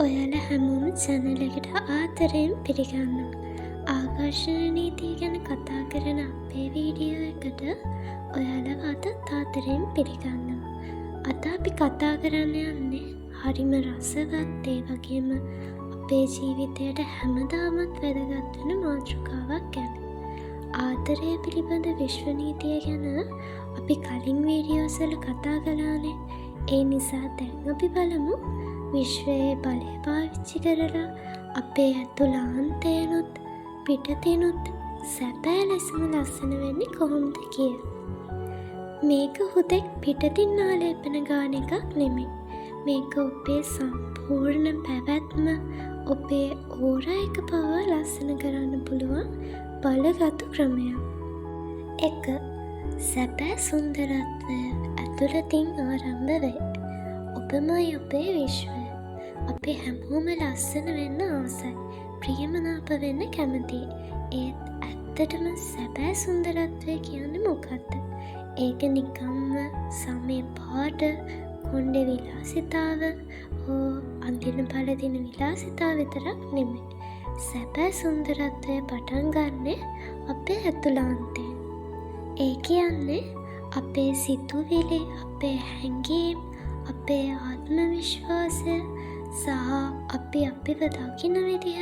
ඔයාලා හැමෝම channel එකට ආදරයෙන් පිළිගන්නවා. ආකර්ෂණ නීතිය ගැන කතා කරන අපේ වීඩියෝ එකට ඔයාලව අදත් ආදරයෙන් පිළිගන්නවා. අද අපි කතා කරන්න යන්නේ හරිම රසවත් ඒ වගේම අපේ ජීවිතයට හැමදාමත් වැදගත් වෙන මාතෘකාවක් ගැන. ආදරය පිළිබඳ විශ්ව නීතිය ගැන අපි කලින් වීඩියෝස් වල කතා කළානේ. ඒ නිසා දැන් අපි බලමු විශ්වයේ බලය පාවිච්චි කරලා අපේ ඇතුළාන්තයනුත් පිටතිනුත් සැබෑ ලෙසම ලස්සන වෙන්නේ කොහොමද කියලා. මේක හුදෙක් පිටතින් ආලේපන ගාන එකක් නෙමෙයි. මේක ඔබේ සම්පූර්ණ පැවැත්ම ඔබේ ඕරා එක පවා ලස්සන කරන්න පුළුවන් බලගතු ක්‍රමයක්. 1. සැබෑ සුන්දරත්වය ඇතුළතින් ආරම්භ වේ. ඔබමයි ඔබේ විශ්වය. අපි හැමෝම ලස්සන වෙන්න ආසයි. ප්‍රියමනාප වෙන්න කැමතියි. ඒත් ඇත්තටම සැබෑ සුන්දරත්වය කියන්නේ මොකක්ද? ඒක නිකම්ම සමේ පාට, කොණ්ඩේ විලාසිතාව හෝ අඳින පළදින විලාසිතාව විතරක් නෙමෙයි. සැබෑ සුන්දරත්වය පටන් ගන්නෙ අපේ ඇතුළාන්තයෙන්. ඒ කියන්නේ අපේ සිතුවිලි, අපේ හැඟීම්, අපේ ආත්ම විශ්වාසය සහ අපි අපිව දකින විදිහ.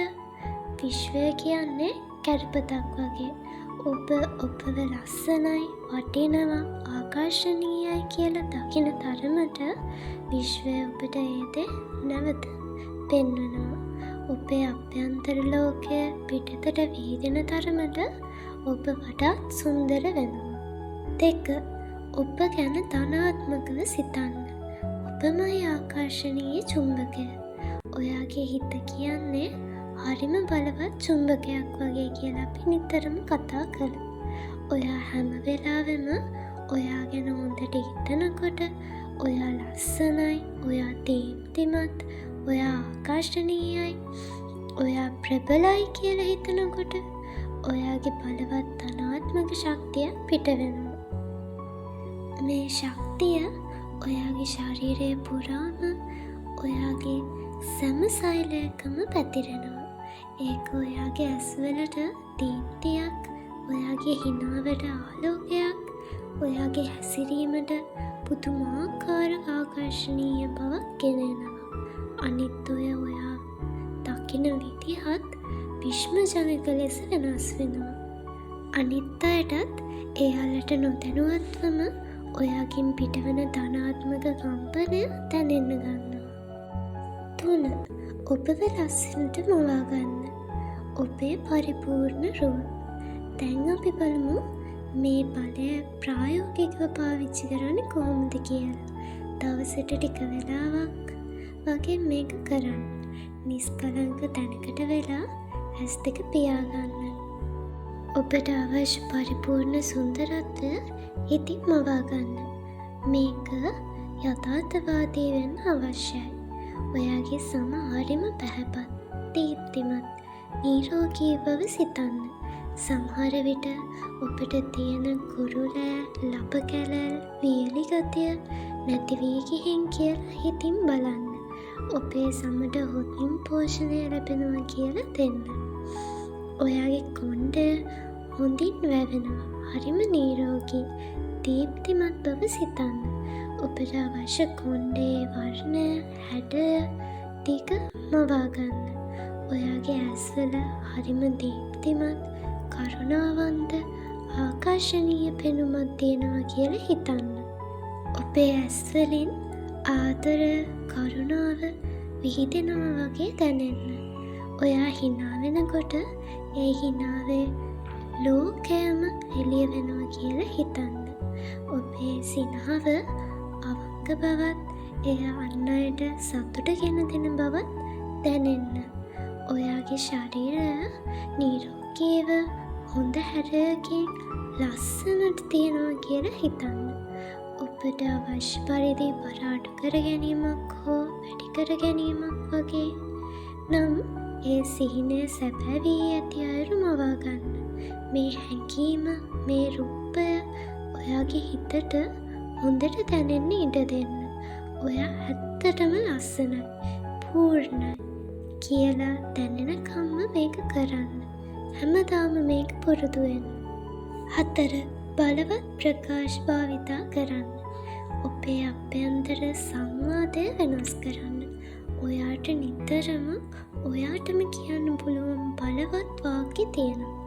විශ්වය කියන්නේ කැඩපතක් වගේ. ඔබව ලස්සනයි, වටිනවා, ආකර්ශනීයයි කියලා දකින තරමට විශ්වය ඔබට ඒ නැවත පෙන්වනවා. ඔබේ අභ්‍යන්තර ලෝකය පිටතට විහිදෙන තරමට ඔබ වඩාත් සුන්දර වෙනවා. 2. ඔබ ගැන ධනාත්මකව සිතන්න. ඔබමයි ආකර්ශනීය චුම්බකය. ඔයාගේ හිත කියන්නේ හරිම බලවත් චුම්බකයක් වගේ කියලා අපි නිතරම කතා කරමු. ඔයා හැම වෙලාවෙම ඔයා ගැන හොඳට හිතනකොට ඔයා ලස්සනයි, ඔයා දීප්තිමත්, ඔයා ආකර්ශනීයයි, ඔයා ප්‍රබලයි කියලා හිතනකොට ඔයාගේ බලවත් ධනාත්මක ශක්තිය පිට වෙනවා. මේ ශක්තිය ඔයාගේ ශරීරය පුරාම ඔයාගේ සෑම සෛලයකම පැතිරෙනවා. ඒක ඔයාගේ ඇස්වලට දීප්තියක්, ඔයාගේ හිනාවට ආලෝකයක්, ඔයාගේ හැසිරීමට පුදුමාකාර ආකර්ශනීය බවක් ගෙනෙනවා. අනිත් ඔයා දකින විදිහත් විශ්මජනක ලෙස වෙනස් වෙනවා. අනිත් අයටත් එයාලට නොදැනුවත්වම ඔයාගෙන් පිටවන ධනාත්මක කම්පනය දැනෙන්න ගන්නවා. 3. ඔබව ලස්සනට මවා ගන්න. ඔබේ පරිපූර්ණ රුව. දැන් අපි බලමු මේ බලය ප්‍රායෝගිකව පාවිච්චි කරන්නේ කොහොමද කියලා. දවසට ටික වෙලාවක් වගේ මේක කරන්න. නිස්කලංක තැනකට වෙලා ඇස් දෙක පියාගන්න. ඔබට අවශ්‍ය පරිපූර්ණ සුන්දරත්වය හිතින් මවා ගන්න. මේක යථාර්ථවාදී වෙන්න අවශ්‍යයි. ඔයාගේ සම හරිම පැහැපත්, දීප්තිමත්, නිරෝගී බව සිතන්න. සමහර විට ඔබට තියෙන කුරුලෑ, ලප කැලැල්, වියලි ගතිය නැති වී ගිහින් කියලා හිතින් බලන්න. ඔබේ සමට හොඳින් පෝෂණය ලැබෙනවා කියලා දෙන්න. ඔයාගේ කොණ්ඩය හොඳින් වැවෙනවා, හරිම නිරෝගී, දීප්තිමත් බව සිතන්න. ඔබට අවශ්‍ය කොණ්ඩේ වර්ණය, හැඩය ටික මවා ගන්න. ඔයාගේ ඇස්වල හරිම දීප්තිමත්, කරුණාවන්ත, ආකර්ශනීය පෙනුමක් තියෙනවා කියලා හිතන්න. ඔබේ ඇස්වලින් ආදරය, කරුණාව විහිදෙනවා වගේ දැනෙන්න. ඔයා hina වෙනකොට ඒ hinaවේ ලෝකයම එළිය වෙනවා කියලා හිතන්න. ඔබේ සිනහව අවංක බවත්, එය අන් අයට සතුට ගෙන දෙන බවත් දැනෙන්න. ඔයාගේ ශරීරය නිරෝගීව හොඳ හැඩයකින් ලස්සනට තියෙනවා කියලා හිතන්න. ඔබට අවශ්‍ය පරිදි බර අඩු කර ගැනීමක් හෝ වැඩි කර ගැනීමක් වගේ නම් ඒ සිහිනය සැබෑ වී ඇති අයුරු මවා ගන්න. මේ හැඟීම, මේ රූපය ඔයාගේ හිතට හොඳට දැනෙන්න ඉඩ දෙන්න. ඔයා ඇත්තටම ලස්සනයි. පූර්ණයි කියලා දැනෙනකම්ම මේක කරන්න. හැමදාම මේක පුරුදු වෙන්න. 4. බලවත් ප්‍රකාශ භාවිතා කරන්න. ඔබේ අභ්‍යන්තර සංවාදය වෙනස් කරන්න. ඔයාට නිතරම ඔයාටම කියන්න පුළුවන් බලවත් වාක්‍ය තියෙනවා.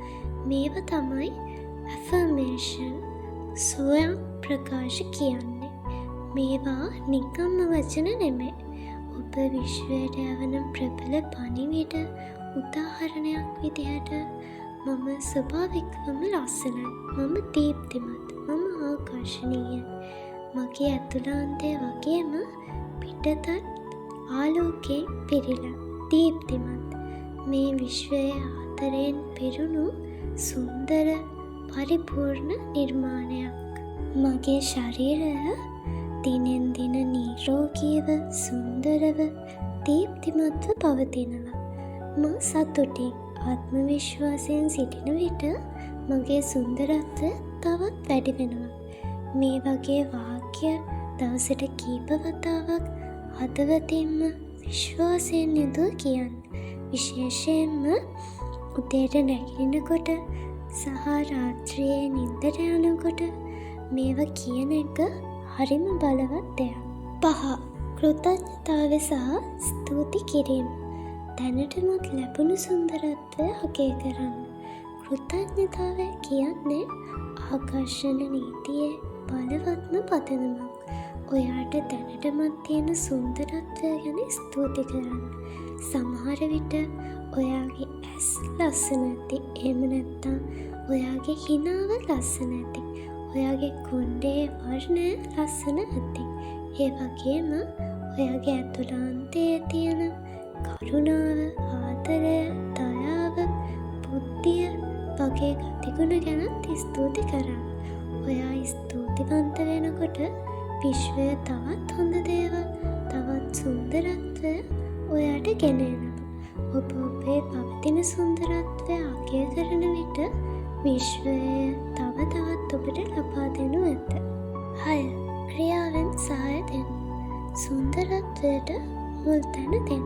මේවා තමයි affirmation, ස්වයං ප්‍රකාශ කියන්නේ. මේවා නිකම්ම වචන නෙමෙයි. ඔබ විශ්වයට යවන ප්‍රබල පණිවිඩ. උදාහරණයක් විදිහට මම ස්වභාවිකවම ලස්සනයි. මම දීප්තිමත්. මම ආකර්ශනීයයි. මගේ ඇතුළාන්තය වගේම පිටතත් ආලෝකයෙන් පිරීලා දීප්තිමත්. මේ විශ්වයේ ආදරයෙන් පිරුණු සුන්දර පරිපූර්ණ නිර්මාණයක්. මගේ ශරීරය දිනෙන් දින නිරෝගීව සුන්දරව දීප්තිමත්ව පවතිනවා. මම සතුටින් ආත්ම විශ්වාසයෙන් සිටින විට මගේ සුන්දරත්වය තවත් වැඩි වෙනවා. මේ වගේ වාක්‍ය දවසට කීප වතාවක් හදවතින්ම විශ්වාසයෙන් යුතුව කියන්න. විශේෂයෙන්ම උදේට නැගිටිනකොට සහ රාත්‍රියේ නිින්දට යනකොට මේවා කියන එක හරිම බලවත් දෙයක්. 5. කෘතඥතාවය සහ ස්තුති කිරීම. දැනටමත් ලැබුණු සුන්දරත්වය අගය කරන්න. කෘතඥතාවය කියන්නේ ආකර්ෂණ නීතියේ බලවත්ම පදනමක්. ඔයාට දැනටමත් තියෙන සුන්දරත්වය ගැන ස්තුති කරන්න. සමහර විට ඔයාගේ ඇස් ලස්සන ඇති. එහෙම නැත්නම් ඔයාගේ හිනාව ලස්සන ඇති. ඔයාගේ කොණ්ඩේ වර්ණය ලස්සන ඇති. ඒ වගේම ඔයාගේ ඇතුළාන්තයේ තියෙන කරුණාව, ආදරය, දයාව, බුද්ධිය වගේ ගතිගුණ ගැනත් ස්තුති කරන්න. ඔයා ස්තුතිවන්ත වෙනකොට විශ්වය තවත් හොඳ දේවල්, තවත් සුන්දරත්වය ඔයාට ගෙන එනවා. ඔබ ඔබේ පවතින සුන්දරත්වය අගය කරන විට විශ්වය තව තවත් ඔබට ලබා දෙනු ඇත. 6. ක්‍රියාවෙන් සහාය දෙන්න. සුන්දරත්වයට මුල් තැන දෙන්න.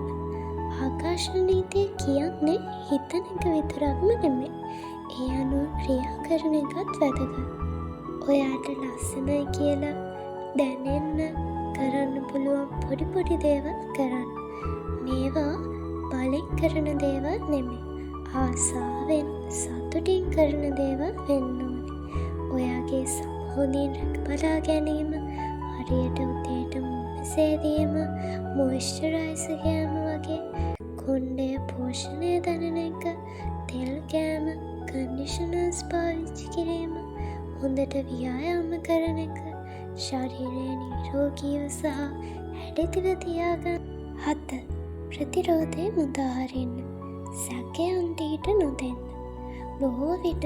ආකර්ෂණ නීතිය කියන්නේ හිතන එක විතරක්ම නෙමෙයි. ඒ අනුව ක්‍රියා කරන එකත් වැදගත්. ඔයාට ලස්සනයි කියලා දැනෙන්න කරන්න පුළුවන් පොඩි පොඩි දේවල් කරන්න. මේවා බලෙන් කරන දේවල් නෙමෙයි. ආසාවෙන් සතුටින් කරන දේවල් වෙන්න ඕනේ. ඔයාගේ සමහොඳින් රැකබලා ගැනීම, හරියට උදේට මුණ සේදීම, මොයිස්චරයිසර් කෑම වගේ, කොණ්ඩය පෝෂණය දරන එක, තෙල් කෑම, කන්ඩිෂනර්ස් පාවිච්චි කිරීම, හොඳට ව්‍යායාම කරන එක, ශරීරය නිරෝගීව සහ හැඩතිව තියාගන්න. 7. ප්‍රතිරෝධය මුදාහරින්න. සැකයන්ට ඊට නොදෙන්න. බොහෝ විට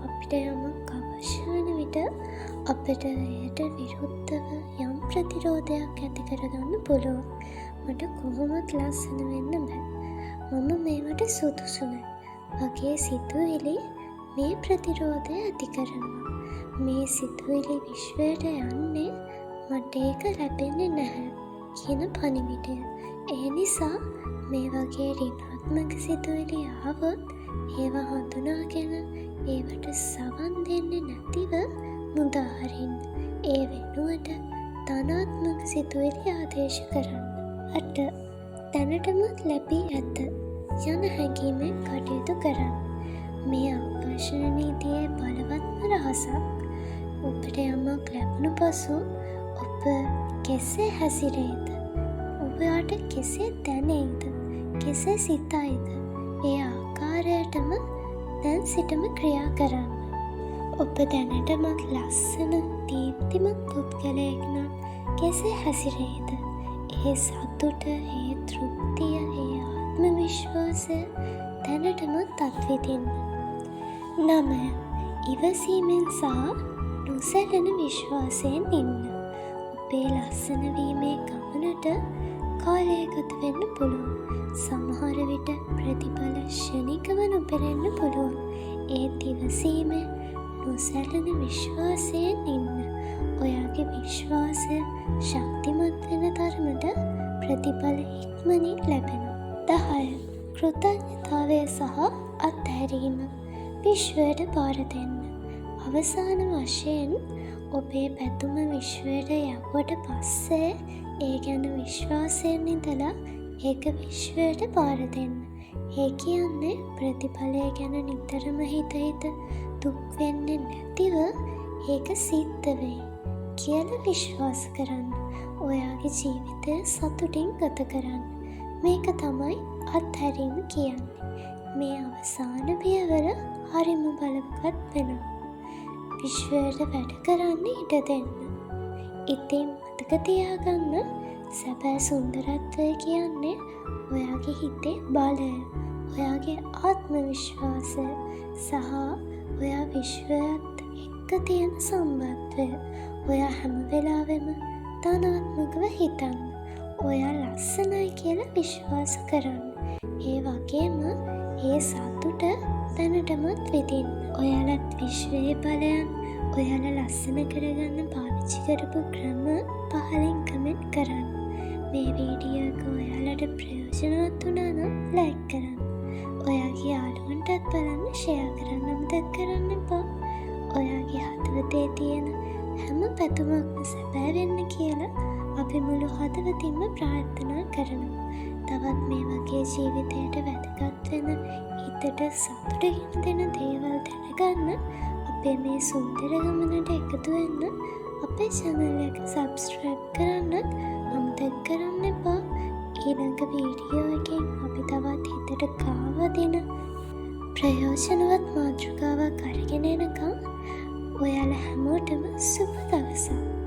අපිට යමක් අවශ්‍ය වන විට අපිට එයට විරුද්ධව යම් ප්‍රතිරෝධයක් ඇති කරගන්න පුළුවන්. මට කොහොමත් ලස්සන වෙන්න බෑ. මම මේවට සුදුසු නෑ වගේ සිතුවිලි මේ ප්‍රතිරෝධය ඇති කරනවා. මේ සිතුවිලි විශ්වයට යන්නේ මට ඒක ලැබෙන්නේ නැහැ කියන පණිවිඩය. ඒ නිසා මේ වගේ ඍණාත්මක සිතුවිලි ආවොත් ඒවා හඳුනාගෙන ඒවට සවන් දෙන්නේ නැතිව මුදාහරින්න. ඒ වෙනුවට ධනාත්මක සිතුවිලි ආදේශ කරන්න. 8. දැනටමත් ලැබී ඇත යන හැඟීමෙන් කටයුතු කරන්න. මේ ආකර්ෂණ නීතියේ බලවත්ම රහසක්. ඔබට යමක් ලැබුණු පසු ඔබ කෙසේ හැසිරේද? ඔබට කෙසේ දැනෙයිද? කෙසේ සිතයිද? ඒ ආකාරයටම දැන් සිටම ක්‍රියා කරන්න. ඔබ දැනටමත් ලස්සන දීප්තිමත් පුද්ගලයෙක් නම් කෙසේ හැසිරේද? ඒ සතුට, ඒ තෘප්තිය, ඒ ආත්ම විශ්වාසය දැනටමත් අත්විඳින්න. 9. ඉවසීමෙන් සහ නොසැලෙන විශ්වාසයෙන් ඉන්න. ඔබේ ලස්සන වීමේ ගමනට කාලය ගත වෙන්න පුළුවන්. සමහර විට ප්‍රතිඵල ක්ෂණිකව නොපෙනෙන්න පුළුවන්. ඒත් ඉවසීමෙන් නොසැලෙන විශ්වාසයෙන් ඉන්න. ඔයාගේ විශ්වාසය ශක්තිමත් වෙන තරමට ප්‍රතිඵල ඉක්මනින් ලැබෙනවා. 10. කෘතඥතාවය සහ අත්හැරීම. විශ්වයට බාර දෙන්න. අවසාන වශයෙන් ඔබේ පැතුම විශ්වයට යවුවට පස්සේ ඒ ගැන විශ්වාසයෙන් ඉඳලා ඒක විශ්වයට බාර දෙන්න. ඒ කියන්නේ ප්‍රතිඵලය ගැන නිතරම හිත දුක් වෙන්නේ නැතිව ඒක සිද්ධ වෙයි කියලා විශ්වාස කරන්න. ඔයාගේ ජීවිතය සතුටින් ගත කරන්න. මේක තමයි අත්හැරීම කියන්නේ. මේ අවසාන පියවර හරිම බලවත් වෙනවා. විශ්වයට වැඩ කරන්න ඉඩ දෙන්න. ඉතින් මතක තියාගන්න, සැබෑ සුන්දරත්වය කියන්නේ ඔයාගේ හිතේ බලය, ඔයාගේ ආත්ම විශ්වාසය සහ ඔයා විශ්වයත් එක්ක තියෙන සම්බන්ධය. ඔයා හැම වෙලාවෙම ධනාත්මකව හිතන්න. ඔයා ලස්සනයි කියලා විශ්වාස කරන්න. ඒ වගේම ඒ සතුට දැනටමත් විඳින්න. ඔයාලත් විශ්වයේ බලයන් ඔයාලා ලස්සන කරගන්න පාවිච්චි කරපු ක්‍රම පහලින් කමෙන්ට් කරන්න. මේ වීඩියෝ එක ඔයාලට ප්‍රයෝජනවත් වුණා නම් ලයික් කරන්න. ඔයාගේ යාළුවන්ටත් බලන්න ෂෙයා කරන්න අමතක කරන්න එපා. ඔයාගේ හදවතේ තියෙන හැම පැතුමක්ම සැබෑ වෙන්න කියලා අපි මුළු හදවතින්ම ප්‍රාර්ථනා කරනවා. තවත් මේ වගේ ජීවිතයට වැදගත් වෙන, හිතට සතුට ගෙන දෙන දේවල් දැනගන්න අපේ මේ සුන්දර ගමනට එකතු වෙන්න අපේ channel එක subscribe කරන්නත් අමතක කරන්න එපා. ඊළඟ වීඩියෝ එකෙන් අපි තවත් හිතට කාවදින ප්‍රයෝජනවත් මාතෘකාවක් අරගෙන එනකම් ඔයාලා හැමෝටම සුබ දවසක්.